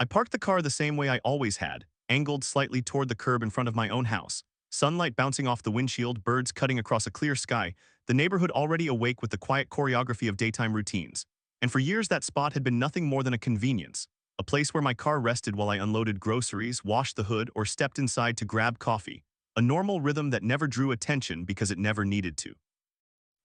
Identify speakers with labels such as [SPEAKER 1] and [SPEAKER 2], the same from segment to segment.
[SPEAKER 1] I parked the car the same way I always had, angled slightly toward the curb in front of my own house. Sunlight bouncing off the windshield, birds cutting across a clear sky, the neighborhood already awake with the quiet choreography of daytime routines. And for years that spot had been nothing more than a convenience, a place where my car rested while I unloaded groceries, washed the hood, or stepped inside to grab coffee. A normal rhythm that never drew attention because it never needed to.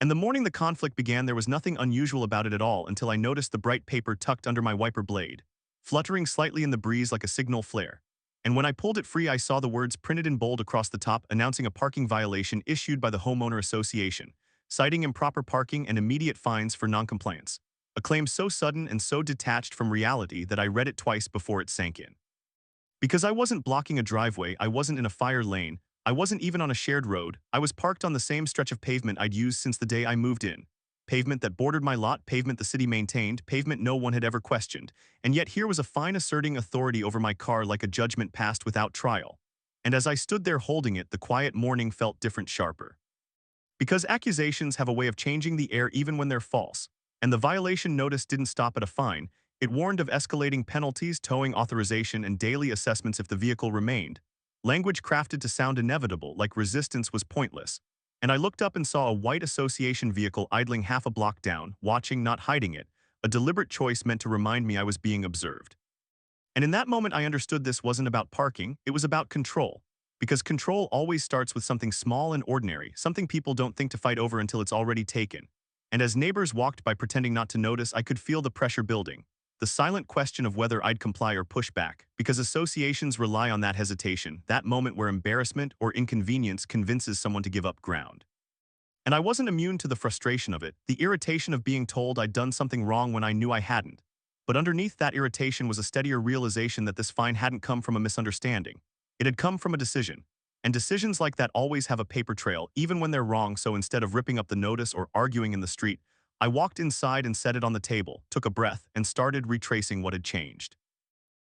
[SPEAKER 1] And the morning the conflict began, there was nothing unusual about it at all until I noticed the bright paper tucked under my wiper blade, fluttering slightly in the breeze like a signal flare. And when I pulled it free, I saw the words printed in bold across the top announcing a parking violation issued by the Homeowner Association, citing improper parking and immediate fines for noncompliance. A claim so sudden and so detached from reality that I read it twice before it sank in. Because I wasn't blocking a driveway, I wasn't in a fire lane, I wasn't even on a shared road, I was parked on the same stretch of pavement I'd used since the day I moved in. Pavement that bordered my lot, pavement the city maintained, pavement no one had ever questioned. And yet here was a fine asserting authority over my car like a judgment passed without trial. And as I stood there holding it, the quiet morning felt different, sharper. Because accusations have a way of changing the air even when they're false. And the violation notice didn't stop at a fine. It warned of escalating penalties, towing authorization, and daily assessments if the vehicle remained. Language crafted to sound inevitable, like resistance was pointless. And I looked up and saw a white association vehicle idling half a block down, watching, not hiding it, a deliberate choice meant to remind me I was being observed. And in that moment I understood this wasn't about parking, it was about control. Because control always starts with something small and ordinary, something people don't think to fight over until it's already taken. And as neighbors walked by pretending not to notice, I could feel the pressure building. The silent question of whether I'd comply or push back, because associations rely on that hesitation, that moment where embarrassment or inconvenience convinces someone to give up ground. And I wasn't immune to the frustration of it, the irritation of being told I'd done something wrong when I knew I hadn't. But underneath that irritation was a steadier realization that this fine hadn't come from a misunderstanding. It had come from a decision. And decisions like that always have a paper trail, even when they're wrong, so instead of ripping up the notice or arguing in the street, I walked inside and set it on the table, took a breath, and started retracing what had changed.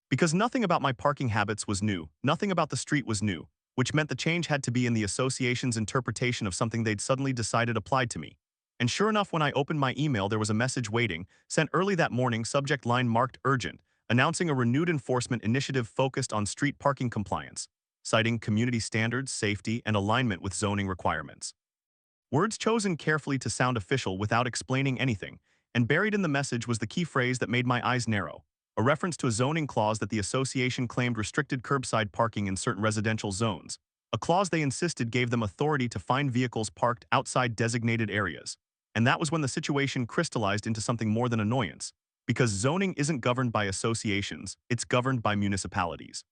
[SPEAKER 1] Because nothing about my parking habits was new, nothing about the street was new, which meant the change had to be in the association's interpretation of something they'd suddenly decided applied to me. And sure enough, when I opened my email, there was a message waiting, sent early that morning, subject line marked urgent, announcing a renewed enforcement initiative focused on street parking compliance, citing community standards, safety, and alignment with zoning requirements. Words chosen carefully to sound official without explaining anything, and buried in the message was the key phrase that made my eyes narrow, a reference to a zoning clause that the association claimed restricted curbside parking in certain residential zones, a clause they insisted gave them authority to fine vehicles parked outside designated areas. And that was when the situation crystallized into something more than annoyance, because zoning isn't governed by associations, it's governed by municipalities.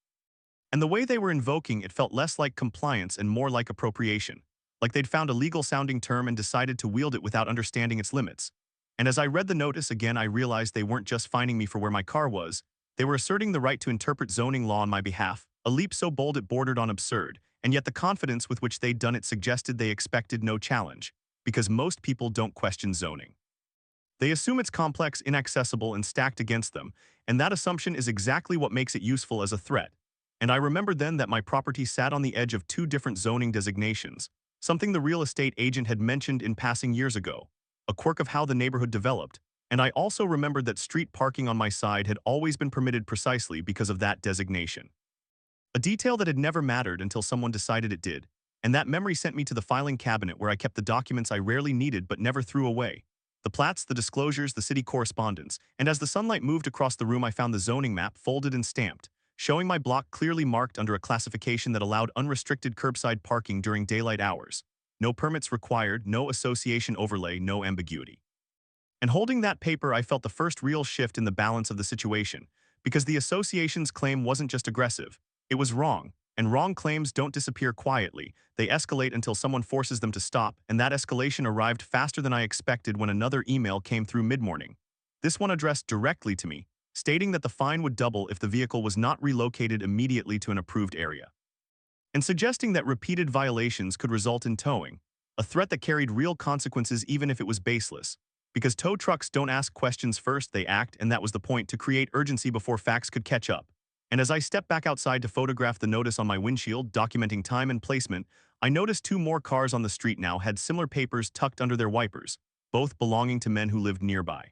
[SPEAKER 1] And the way they were invoking it felt less like compliance and more like appropriation, like they'd found a legal-sounding term and decided to wield it without understanding its limits. And as I read the notice again, I realized they weren't just fining me for where my car was, they were asserting the right to interpret zoning law on my behalf, a leap so bold it bordered on absurd, and yet the confidence with which they'd done it suggested they expected no challenge, because most people don't question zoning. They assume it's complex, inaccessible, and stacked against them, and that assumption is exactly what makes it useful as a threat. And I remembered then that my property sat on the edge of two different zoning designations, something the real estate agent had mentioned in passing years ago, a quirk of how the neighborhood developed, and I also remembered that street parking on my side had always been permitted precisely because of that designation. A detail that had never mattered until someone decided it did, and that memory sent me to the filing cabinet where I kept the documents I rarely needed but never threw away. The plats, the disclosures, the city correspondence, and as the sunlight moved across the room I found the zoning map folded and stamped, showing my block clearly marked under a classification that allowed unrestricted curbside parking during daylight hours. No permits required, no association overlay, no ambiguity. And holding that paper, I felt the first real shift in the balance of the situation, because the association's claim wasn't just aggressive, it was wrong, and wrong claims don't disappear quietly, they escalate until someone forces them to stop, and that escalation arrived faster than I expected when another email came through mid-morning. This one addressed directly to me, stating that the fine would double if the vehicle was not relocated immediately to an approved area, and suggesting that repeated violations could result in towing, a threat that carried real consequences even if it was baseless. Because tow trucks don't ask questions first, they act, and that was the point, to create urgency before facts could catch up. And as I stepped back outside to photograph the notice on my windshield, documenting time and placement, I noticed two more cars on the street now had similar papers tucked under their wipers, both belonging to men who lived nearby.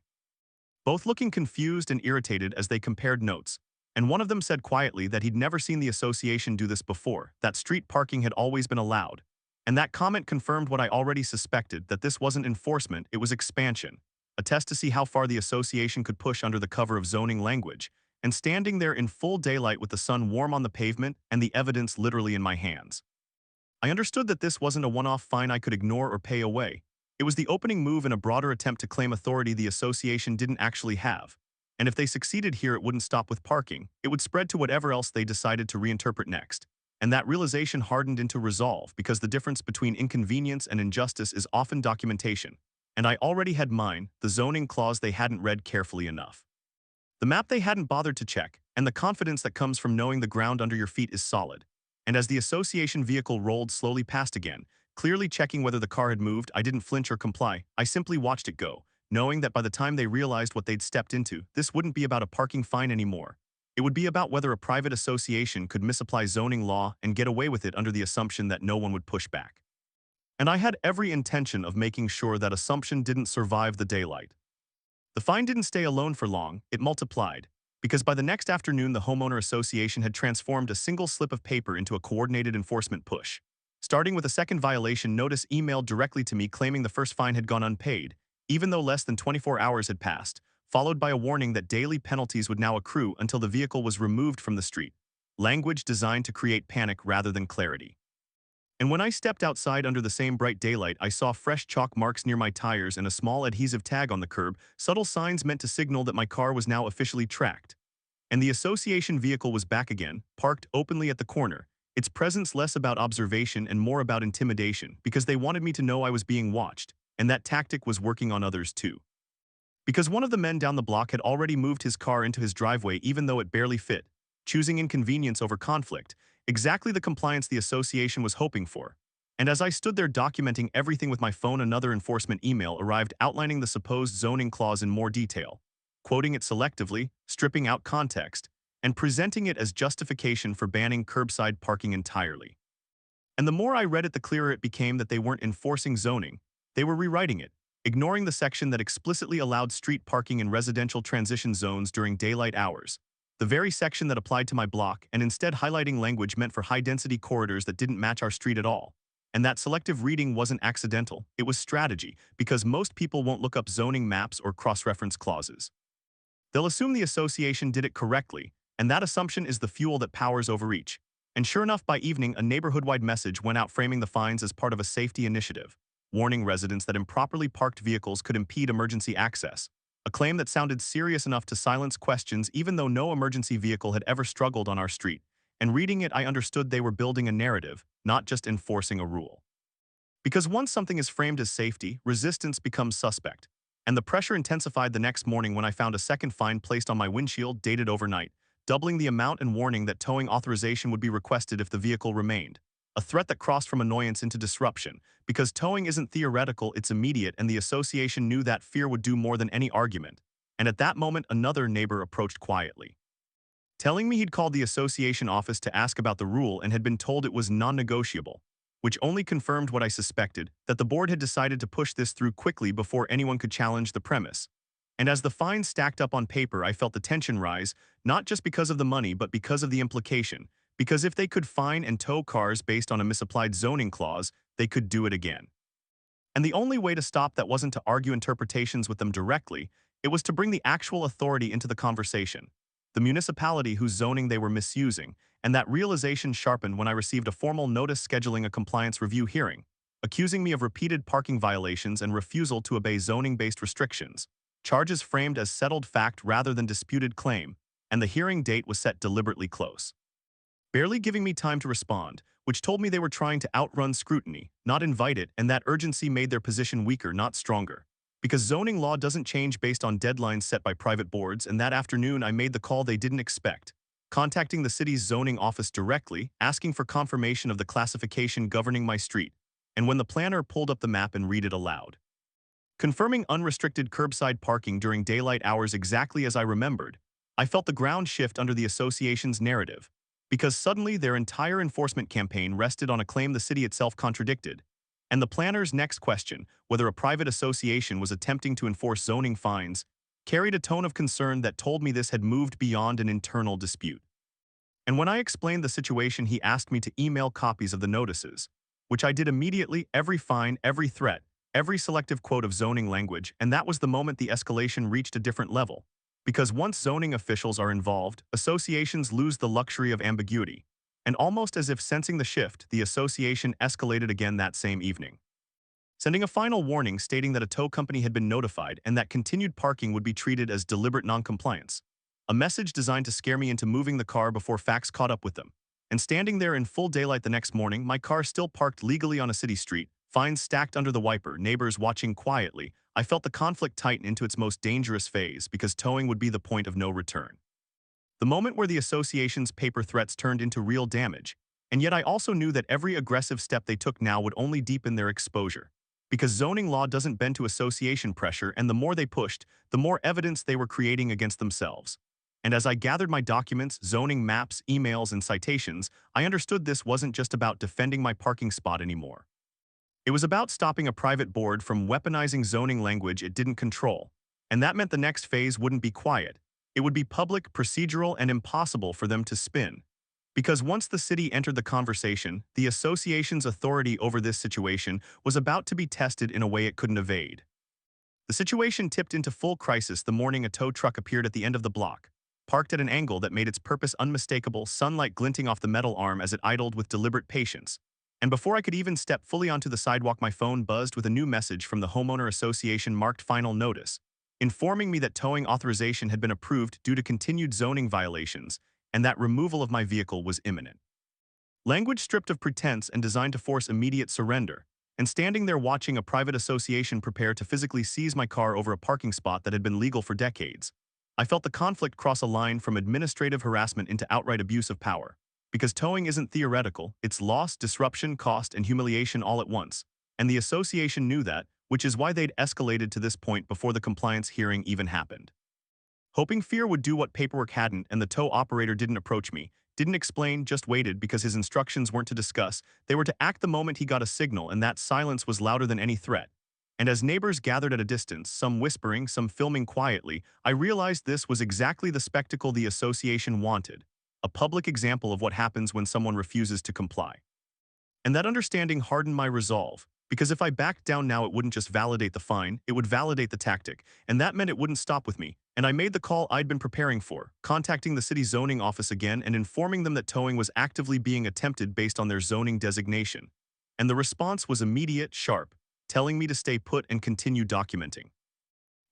[SPEAKER 1] Both looking confused and irritated as they compared notes, And one of them said quietly that he'd never seen the association do this before, that street parking had always been allowed. And that comment confirmed what I already suspected, that this wasn't enforcement, it was expansion, a test to see how far the association could push under the cover of zoning language. And standing there in full daylight with the sun warm on the pavement and the evidence literally in my hands, I understood that this wasn't a one-off fine I could ignore or pay away. It was the opening move in a broader attempt to claim authority the association didn't actually have. And if they succeeded here, it wouldn't stop with parking. It would spread to whatever else they decided to reinterpret next. And that realization hardened into resolve, because the difference between inconvenience and injustice is often documentation. And I already had mine, the zoning clause they hadn't read carefully enough, the map they hadn't bothered to check, and the confidence that comes from knowing the ground under your feet is solid. And as the association vehicle rolled slowly past again, clearly checking whether the car had moved, I didn't flinch or comply. I simply watched it go, knowing that by the time they realized what they'd stepped into, this wouldn't be about a parking fine anymore. It would be about whether a private association could misapply zoning law and get away with it under the assumption that no one would push back. And I had every intention of making sure that assumption didn't survive the daylight. The fine didn't stay alone for long, it multiplied, because by the next afternoon the homeowner association had transformed a single slip of paper into a coordinated enforcement push, starting with a second violation notice emailed directly to me claiming the first fine had gone unpaid, even though less than 24 hours had passed, followed by a warning that daily penalties would now accrue until the vehicle was removed from the street, language designed to create panic rather than clarity. And when I stepped outside under the same bright daylight, I saw fresh chalk marks near my tires and a small adhesive tag on the curb, subtle signs meant to signal that my car was now officially tracked. And the association vehicle was back again, parked openly at the corner, its presence less about observation and more about intimidation, because they wanted me to know I was being watched, and that tactic was working on others too. Because one of the men down the block had already moved his car into his driveway even though it barely fit, choosing inconvenience over conflict, exactly the compliance the association was hoping for. And as I stood there documenting everything with my phone, another enforcement email arrived outlining the supposed zoning clause in more detail, quoting it selectively, stripping out context, and presenting it as justification for banning curbside parking entirely. And the more I read it, the clearer it became that they weren't enforcing zoning, they were rewriting it, ignoring the section that explicitly allowed street parking in residential transition zones during daylight hours, the very section that applied to my block, and instead highlighting language meant for high-density corridors that didn't match our street at all. And that selective reading wasn't accidental, it was strategy, because most people won't look up zoning maps or cross-reference clauses. They'll assume the association did it correctly, and that assumption is the fuel that powers overreach. And sure enough, by evening, a neighborhood-wide message went out framing the fines as part of a safety initiative, warning residents that improperly parked vehicles could impede emergency access, a claim that sounded serious enough to silence questions even though no emergency vehicle had ever struggled on our street. And reading it, I understood they were building a narrative, not just enforcing a rule. Because once something is framed as safety, resistance becomes suspect. And the pressure intensified the next morning when I found a second fine placed on my windshield dated overnight, doubling the amount and warning that towing authorization would be requested if the vehicle remained. A threat that crossed from annoyance into disruption, because towing isn't theoretical, it's immediate, and the association knew that fear would do more than any argument. And at that moment, another neighbor approached quietly, telling me he'd called the association office to ask about the rule and had been told it was non-negotiable, which only confirmed what I suspected, that the board had decided to push this through quickly before anyone could challenge the premise. And as the fines stacked up on paper, I felt the tension rise, not just because of the money but because of the implication. Because if they could fine and tow cars based on a misapplied zoning clause, they could do it again. And the only way to stop that wasn't to argue interpretations with them directly, it was to bring the actual authority into the conversation, the municipality whose zoning they were misusing, and that realization sharpened when I received a formal notice scheduling a compliance review hearing, accusing me of repeated parking violations and refusal to obey zoning-based restrictions, charges framed as settled fact rather than disputed claim, and the hearing date was set deliberately close, barely giving me time to respond, which told me they were trying to outrun scrutiny, not invite it, and that urgency made their position weaker, not stronger. Because zoning law doesn't change based on deadlines set by private boards, and that afternoon I made the call they didn't expect, contacting the city's zoning office directly, asking for confirmation of the classification governing my street, and when the planner pulled up the map and read it aloud, confirming unrestricted curbside parking during daylight hours exactly as I remembered, I felt the ground shift under the association's narrative, because suddenly their entire enforcement campaign rested on a claim the city itself contradicted. And the planner's next question, whether a private association was attempting to enforce zoning fines, carried a tone of concern that told me this had moved beyond an internal dispute. And when I explained the situation, he asked me to email copies of the notices, which I did immediately, every fine, every threat, every selective quote of zoning language, and that was the moment the escalation reached a different level. Because once zoning officials are involved, associations lose the luxury of ambiguity. And almost as if sensing the shift, the association escalated again that same evening, sending a final warning stating that a tow company had been notified and that continued parking would be treated as deliberate noncompliance. A message designed to scare me into moving the car before facts caught up with them. And standing there in full daylight the next morning, my car still parked legally on a city street, fines stacked under the wiper, neighbors watching quietly, I felt the conflict tighten into its most dangerous phase because towing would be the point of no return. The moment where the association's paper threats turned into real damage, and yet I also knew that every aggressive step they took now would only deepen their exposure. Because zoning law doesn't bend to association pressure, and the more they pushed, the more evidence they were creating against themselves. And as I gathered my documents, zoning maps, emails, and citations, I understood this wasn't just about defending my parking spot anymore. It was about stopping a private board from weaponizing zoning language it didn't control. And that meant the next phase wouldn't be quiet. It would be public, procedural, and impossible for them to spin. Because once the city entered the conversation, the association's authority over this situation was about to be tested in a way it couldn't evade. The situation tipped into full crisis the morning a tow truck appeared at the end of the block, parked at an angle that made its purpose unmistakable, sunlight glinting off the metal arm as it idled with deliberate patience. And before I could even step fully onto the sidewalk, my phone buzzed with a new message from the Homeowner Association marked Final Notice, informing me that towing authorization had been approved due to continued zoning violations, and that removal of my vehicle was imminent. Language stripped of pretense and designed to force immediate surrender, and standing there watching a private association prepare to physically seize my car over a parking spot that had been legal for decades, I felt the conflict cross a line from administrative harassment into outright abuse of power. Because towing isn't theoretical, it's loss, disruption, cost, and humiliation all at once. And the association knew that, which is why they'd escalated to this point before the compliance hearing even happened. Hoping fear would do what paperwork hadn't and the tow operator didn't approach me, didn't explain, just waited because his instructions weren't to discuss, they were to act the moment he got a signal, and that silence was louder than any threat. And as neighbors gathered at a distance, some whispering, some filming quietly, I realized this was exactly the spectacle the association wanted. A public example of what happens when someone refuses to comply. And that understanding hardened my resolve, because if I backed down now it wouldn't just validate the fine, it would validate the tactic, and that meant it wouldn't stop with me. And I made the call I'd been preparing for, contacting the city zoning office again and informing them that towing was actively being attempted based on their zoning designation. And the response was immediate, sharp, telling me to stay put and continue documenting.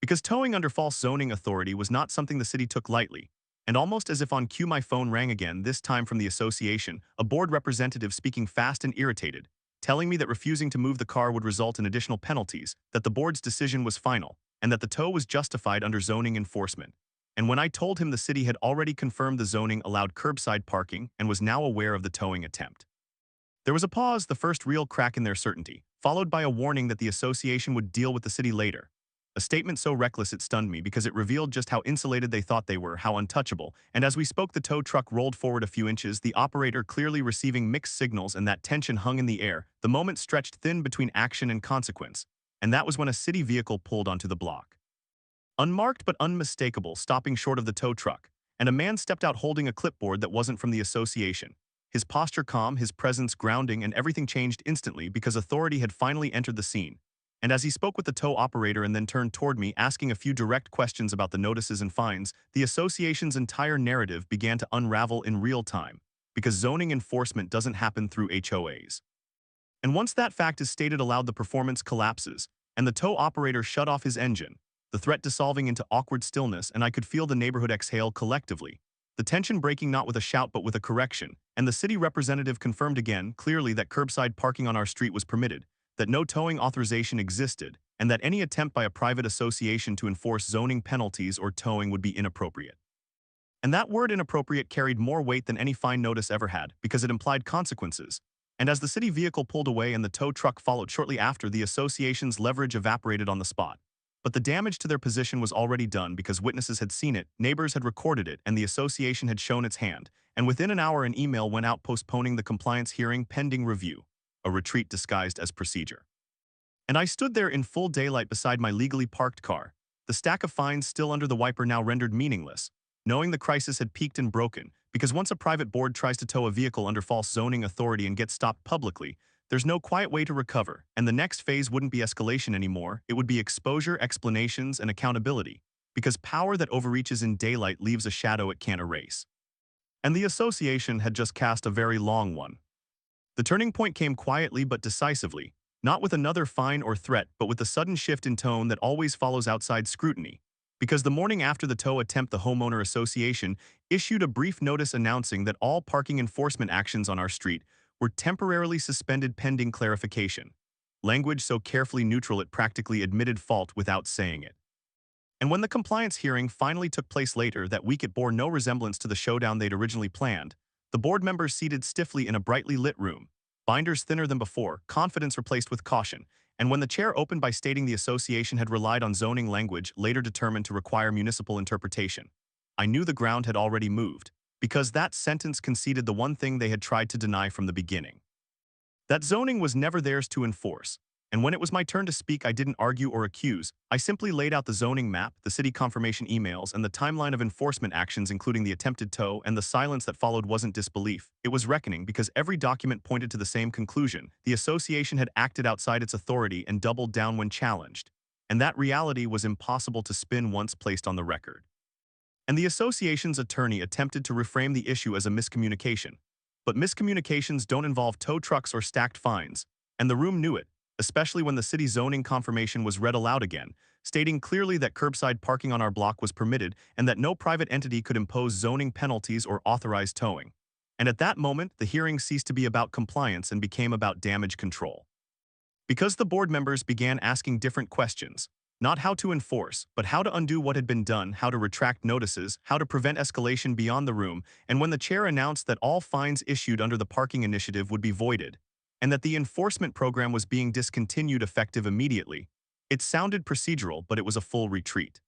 [SPEAKER 1] Because towing under false zoning authority was not something the city took lightly. And almost as if on cue my phone rang again, this time from the association, a board representative speaking fast and irritated, telling me that refusing to move the car would result in additional penalties, that the board's decision was final, and that the tow was justified under zoning enforcement. And when I told him the city had already confirmed the zoning allowed curbside parking and was now aware of the towing attempt. There was a pause, the first real crack in their certainty, followed by a warning that the association would deal with the city later. A statement so reckless it stunned me because it revealed just how insulated they thought they were, how untouchable, and as we spoke the tow truck rolled forward a few inches, the operator clearly receiving mixed signals, and that tension hung in the air, the moment stretched thin between action and consequence. And that was when a city vehicle pulled onto the block. Unmarked but unmistakable, stopping short of the tow truck, and a man stepped out holding a clipboard that wasn't from the association. His posture calm, his presence grounding, and everything changed instantly because authority had finally entered the scene. And as he spoke with the tow operator and then turned toward me, asking a few direct questions about the notices and fines, the association's entire narrative began to unravel in real time, because zoning enforcement doesn't happen through HOAs. And once that fact is stated aloud, the performance collapses, and the tow operator shut off his engine, the threat dissolving into awkward stillness, and I could feel the neighborhood exhale collectively, the tension breaking not with a shout but with a correction, and the city representative confirmed again, clearly, that curbside parking on our street was permitted, that no towing authorization existed, and that any attempt by a private association to enforce zoning penalties or towing would be inappropriate. And that word inappropriate carried more weight than any fine notice ever had, because it implied consequences. And as the city vehicle pulled away and the tow truck followed shortly after, the association's leverage evaporated on the spot. But the damage to their position was already done because witnesses had seen it, neighbors had recorded it, and the association had shown its hand. And within an hour an email went out postponing the compliance hearing pending review. A retreat disguised as procedure. And I stood there in full daylight beside my legally parked car, the stack of fines still under the wiper now rendered meaningless, knowing the crisis had peaked and broken, because once a private board tries to tow a vehicle under false zoning authority and gets stopped publicly, there's no quiet way to recover, and the next phase wouldn't be escalation anymore, it would be exposure, explanations, and accountability, because power that overreaches in daylight leaves a shadow it can't erase. And the association had just cast a very long one. The turning point came quietly but decisively, not with another fine or threat, but with the sudden shift in tone that always follows outside scrutiny. Because the morning after the tow attempt, the Homeowner Association issued a brief notice announcing that all parking enforcement actions on our street were temporarily suspended pending clarification. Language so carefully neutral it practically admitted fault without saying it. And when the compliance hearing finally took place later that week, it bore no resemblance to the showdown they'd originally planned. The board members seated stiffly in a brightly lit room, binders thinner than before, confidence replaced with caution, and when the chair opened by stating the association had relied on zoning language later determined to require municipal interpretation, I knew the ground had already moved, because that sentence conceded the one thing they had tried to deny from the beginning. That zoning was never theirs to enforce, and when it was my turn to speak, I didn't argue or accuse. I simply laid out the zoning map, the city confirmation emails, and the timeline of enforcement actions, including the attempted tow, and the silence that followed wasn't disbelief. It was reckoning, because every document pointed to the same conclusion. The association had acted outside its authority and doubled down when challenged, and that reality was impossible to spin once placed on the record. And the association's attorney attempted to reframe the issue as a miscommunication. But miscommunications don't involve tow trucks or stacked fines, and the room knew it, especially when the city zoning confirmation was read aloud again, stating clearly that curbside parking on our block was permitted and that no private entity could impose zoning penalties or authorize towing. And at that moment, the hearing ceased to be about compliance and became about damage control. Because the board members began asking different questions, not how to enforce, but how to undo what had been done, how to retract notices, how to prevent escalation beyond the room, and when the chair announced that all fines issued under the parking initiative would be voided, and that the enforcement program was being discontinued effective immediately, it sounded procedural, but it was a full retreat.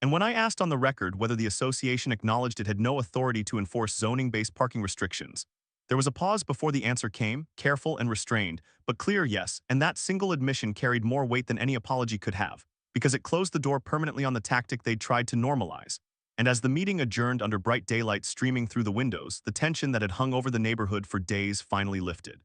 [SPEAKER 1] And when I asked on the record whether the association acknowledged it had no authority to enforce zoning-based parking restrictions, there was a pause before the answer came, careful and restrained, but clear yes, and that single admission carried more weight than any apology could have, because it closed the door permanently on the tactic they'd tried to normalize. And as the meeting adjourned under bright daylight streaming through the windows, the tension that had hung over the neighborhood for days finally lifted.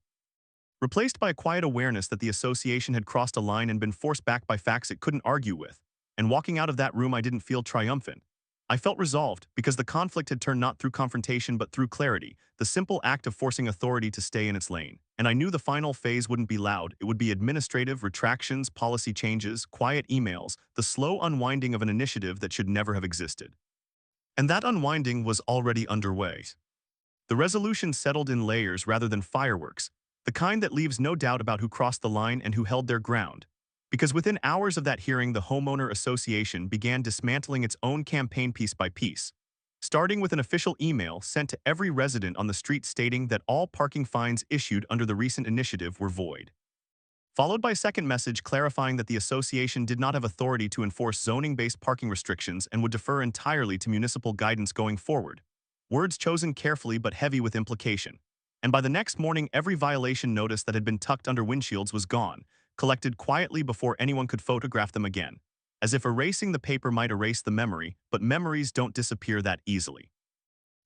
[SPEAKER 1] Replaced by a quiet awareness that the association had crossed a line and been forced back by facts it couldn't argue with. And walking out of that room, I didn't feel triumphant. I felt resolved, because the conflict had turned not through confrontation but through clarity, the simple act of forcing authority to stay in its lane. And I knew the final phase wouldn't be loud, it would be administrative, retractions, policy changes, quiet emails, the slow unwinding of an initiative that should never have existed. And that unwinding was already underway. The resolution settled in layers rather than fireworks, the kind that leaves no doubt about who crossed the line and who held their ground. Because within hours of that hearing, the Homeowner Association began dismantling its own campaign piece by piece, starting with an official email sent to every resident on the street stating that all parking fines issued under the recent initiative were void. Followed by a second message clarifying that the association did not have authority to enforce zoning-based parking restrictions and would defer entirely to municipal guidance going forward. Words chosen carefully but heavy with implication. And by the next morning, every violation notice that had been tucked under windshields was gone, collected quietly before anyone could photograph them again, as if erasing the paper might erase the memory, but memories don't disappear that easily.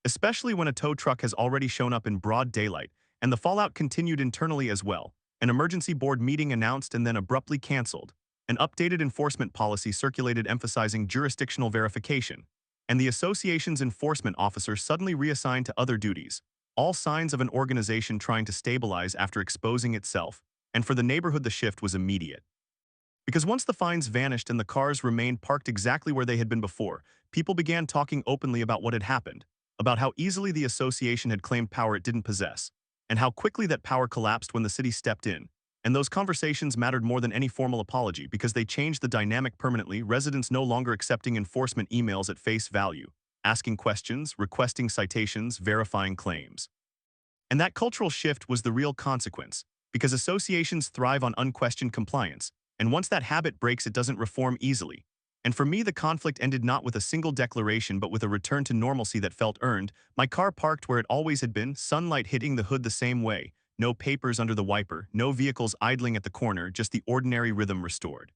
[SPEAKER 1] Especially when a tow truck has already shown up in broad daylight, and the fallout continued internally as well. An emergency board meeting announced and then abruptly canceled. An updated enforcement policy circulated emphasizing jurisdictional verification, and the association's enforcement officer suddenly reassigned to other duties, all signs of an organization trying to stabilize after exposing itself. And for the neighborhood, the shift was immediate. Because once the fines vanished and the cars remained parked exactly where they had been before, people began talking openly about what had happened, about how easily the association had claimed power it didn't possess, and how quickly that power collapsed when the city stepped in. And those conversations mattered more than any formal apology because they changed the dynamic permanently, residents no longer accepting enforcement emails at face value, asking questions, requesting citations, verifying claims. And that cultural shift was the real consequence, because associations thrive on unquestioned compliance, and once that habit breaks, it doesn't reform easily. And for me, the conflict ended not with a single declaration but with a return to normalcy that felt earned, my car parked where it always had been, sunlight hitting the hood the same way, no papers under the wiper, no vehicles idling at the corner, just the ordinary rhythm restored.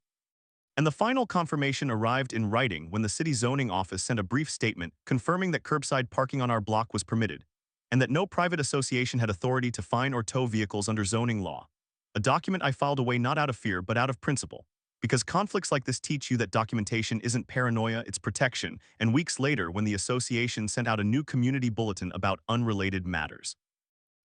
[SPEAKER 1] And the final confirmation arrived in writing when the city zoning office sent a brief statement confirming that curbside parking on our block was permitted, and that no private association had authority to fine or tow vehicles under zoning law. A document I filed away not out of fear but out of principle, because conflicts like this teach you that documentation isn't paranoia, it's protection, and weeks later when the association sent out a new community bulletin about unrelated matters.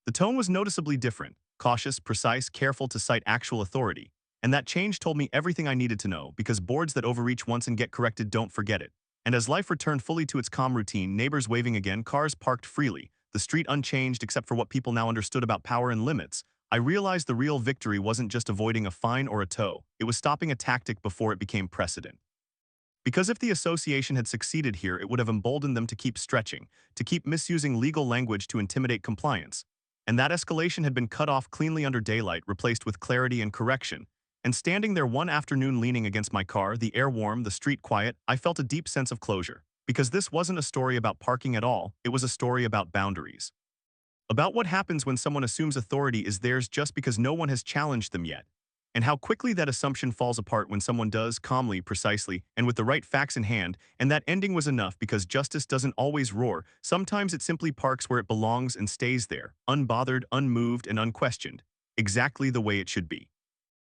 [SPEAKER 1] The tone was noticeably different, cautious, precise, careful to cite actual authority, and that change told me everything I needed to know because boards that overreach once and get corrected don't forget it. And as life returned fully to its calm routine, neighbors waving again, cars parked freely, the street unchanged except for what people now understood about power and limits, I realized the real victory wasn't just avoiding a fine or a tow, it was stopping a tactic before it became precedent. Because if the association had succeeded here, it would have emboldened them to keep stretching, to keep misusing legal language to intimidate compliance. And that escalation had been cut off cleanly under daylight, replaced with clarity and correction. And standing there one afternoon leaning against my car, the air warm, the street quiet, I felt a deep sense of closure. Because this wasn't a story about parking at all, it was a story about boundaries. About what happens when someone assumes authority is theirs just because no one has challenged them yet, and how quickly that assumption falls apart when someone does, calmly, precisely, and with the right facts in hand, and that ending was enough because justice doesn't always roar, sometimes it simply parks where it belongs and stays there, unbothered, unmoved, and unquestioned, exactly the way it should be.